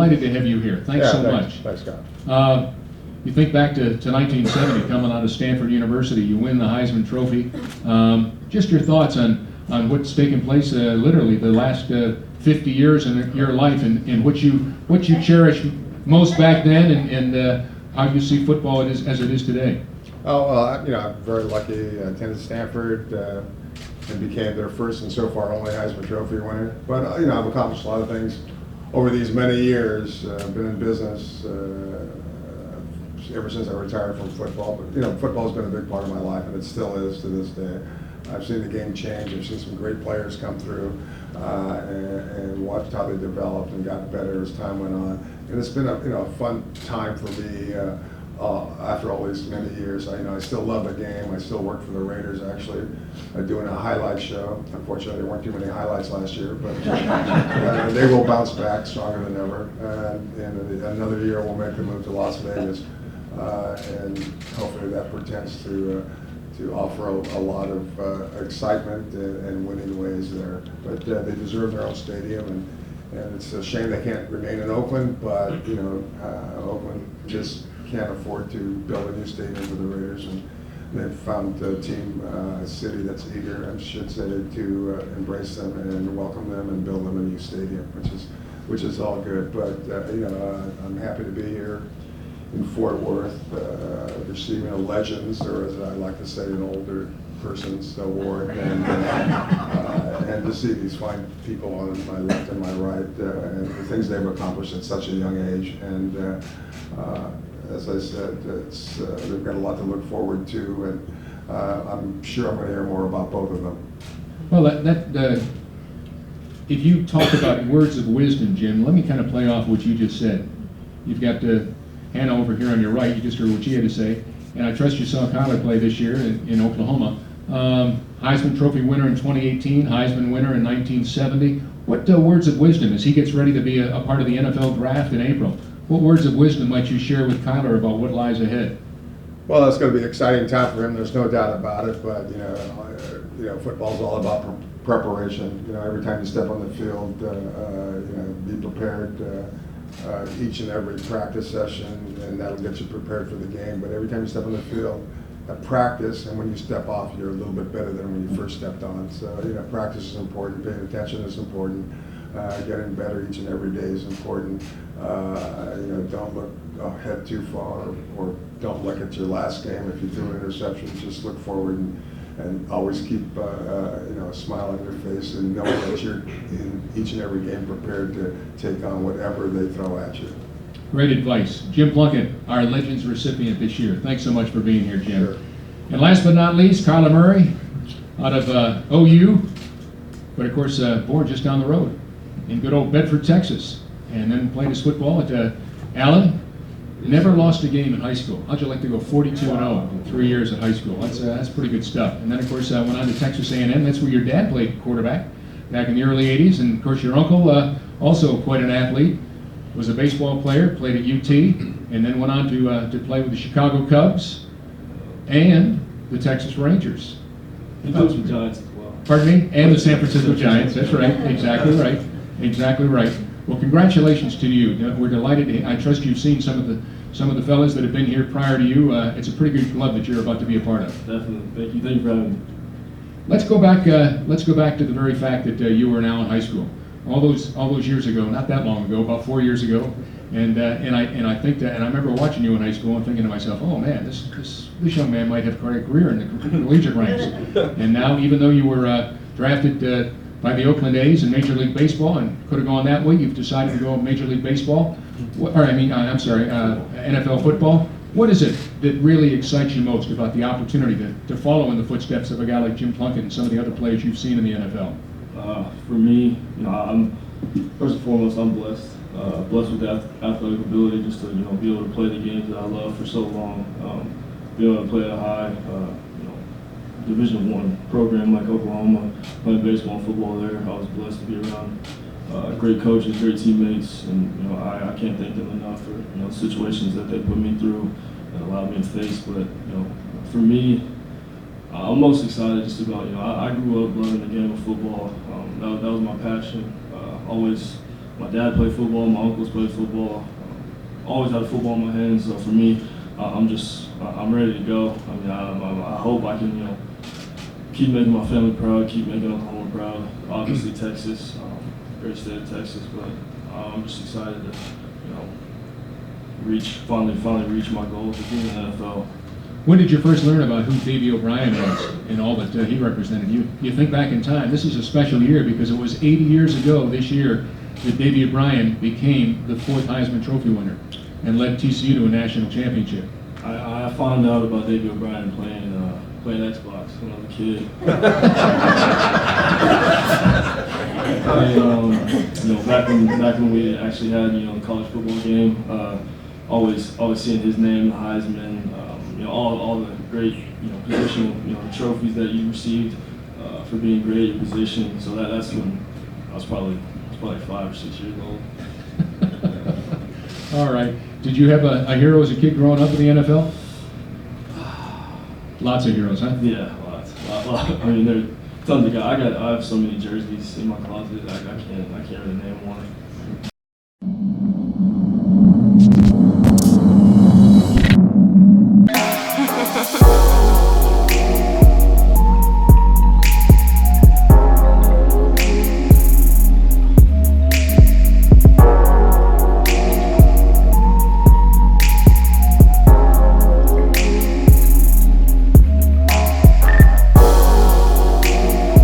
delighted to have you here. Thanks so much. Thanks, Scott. You think back to 1970, coming out of Stanford University, you win the Heisman Trophy. Just your thoughts on what's taken place literally the last 50 years in your life, and what you cherish most back then, and how you see football as it is today. I'm very lucky. I attended Stanford and became their first and so far only Heisman Trophy winner. But I've accomplished a lot of things over these many years. I've been in business ever since I retired from football. But football's been a big part of my life, and it still is to this day. I've seen the game change. I've seen some great players come through, and watched how they developed and got better as time went on. And it's been a fun time for me after all these many years. I still love the game. I still work for the Raiders, actually, doing a highlight show. Unfortunately, there weren't too many highlights last year, but they will bounce back stronger than ever. And another year, we'll make the move to Las Vegas, and hopefully that portends to offer a lot of excitement and winning ways there. But they deserve their own stadium, and it's a shame they can't remain in Oakland, but Oakland just can't afford to build a new stadium for the Raiders, and they've found a team, a city that's eager, I should say, to embrace them and welcome them and build them a new stadium, which is all good. But I'm happy to be here in Fort Worth, receiving a Legends, or as I like to say, an older person's award, and to see these fine people on my left and my right, and the things they've accomplished at such a young age. And as I said, they've got a lot to look forward to, and I'm sure I'm going to hear more about both of them. Well, if you talk about words of wisdom, Jim, let me kind of play off what you just said. You've got Hannah over here on your right. You just heard what she had to say. And I trust you saw Kyler play this year in Oklahoma. Heisman Trophy winner in 2018, Heisman winner in 1970. What words of wisdom, as he gets ready to be a part of the NFL draft in April, what words of wisdom might you share with Kyler about what lies ahead? Well, it's going to be an exciting time for him. There's no doubt about it. But football's all about preparation. Every time you step on the field, be prepared. Each and every practice session, and that'll get you prepared for the game. But every time you step on the field, practice, and when you step off, you're a little bit better than when you first stepped on. So practice is important. Paying attention is important. Getting better each and every day is important. Don't look ahead too far, or don't look at your last game. If you threw an interception, just look forward and always keep a smile on your face, and know that you're in each and every game prepared to take on whatever they throw at you. Great advice. Jim Plunkett, our Legends recipient this year. Thanks so much for being here, Jim. Sure. And last but not least, Kyler Murray out of OU, but of course born just down the road in good old Bedford, Texas, and then played his football at Allen. Never lost a game in high school. How'd you like to go 42-0 in 3 years at high school? That's pretty good stuff. And then, of course, went on to Texas A&M. That's where your dad played quarterback back in the early 80s. And, of course, your uncle, also quite an athlete, was a baseball player, played at UT, and then went on to play with the Chicago Cubs and the Texas Rangers. He coached with Giants as well. Pardon me? And the San Francisco Giants. That's right. Exactly right. Exactly right. Well, congratulations to you. We're delighted. I trust you've seen some of the fellas that have been here prior to you. It's a pretty good club that you're about to be a part of. Definitely. Thank you. Thank you for having me. Let's go back to the very fact that you were in Allen High School all those years ago, not that long ago, about 4 years ago, and I think that, and I remember watching you in high school and thinking to myself, oh man, this young man might have quite a career in the collegiate ranks. And now, even though you were drafted by the Oakland A's in Major League Baseball and could have gone that way, you've decided to go Major League Baseball, NFL football. What is it that really excites you most about the opportunity to follow in the footsteps of a guy like Jim Plunkett and some of the other players you've seen in the NFL? For me, I'm first and foremost, I'm blessed. Blessed with that athletic ability, just to be able to play the games that I love for so long. Be able to play at a high, Division I program like Oklahoma, playing baseball and football there. I was blessed to be around great coaches, great teammates, and I can't thank them enough for situations that they put me through and allowed me to face. But for me, I'm most excited just about I grew up loving the game of football. That was my passion. Always my dad played football, my uncles played football. Always had football in my hands. So for me, I'm ready to go. I mean, I hope I can, keep making my family proud, keep making Oklahoma proud. Obviously, Texas, great state of Texas, but I'm just excited to, finally reach my goals to be in the NFL. When did you first learn about who Davey O'Brien was and all that he represented? You think back in time, this is a special year because it was 80 years ago this year that Davey O'Brien became the 4th Heisman Trophy winner and led TCU to a national championship. I found out about Davey O'Brien playing Xbox when I was a kid. And, back when we actually had the college football game, always seeing his name, the Heisman, all the great positional trophies that you received for being great at your position. So that's when I was probably 5 or 6 years old. All right. Did you have a hero as a kid growing up in the NFL? Lots of heroes, huh? Yeah, lots. I mean, there are tons of guys. I have so many jerseys in my closet. I can't really name one.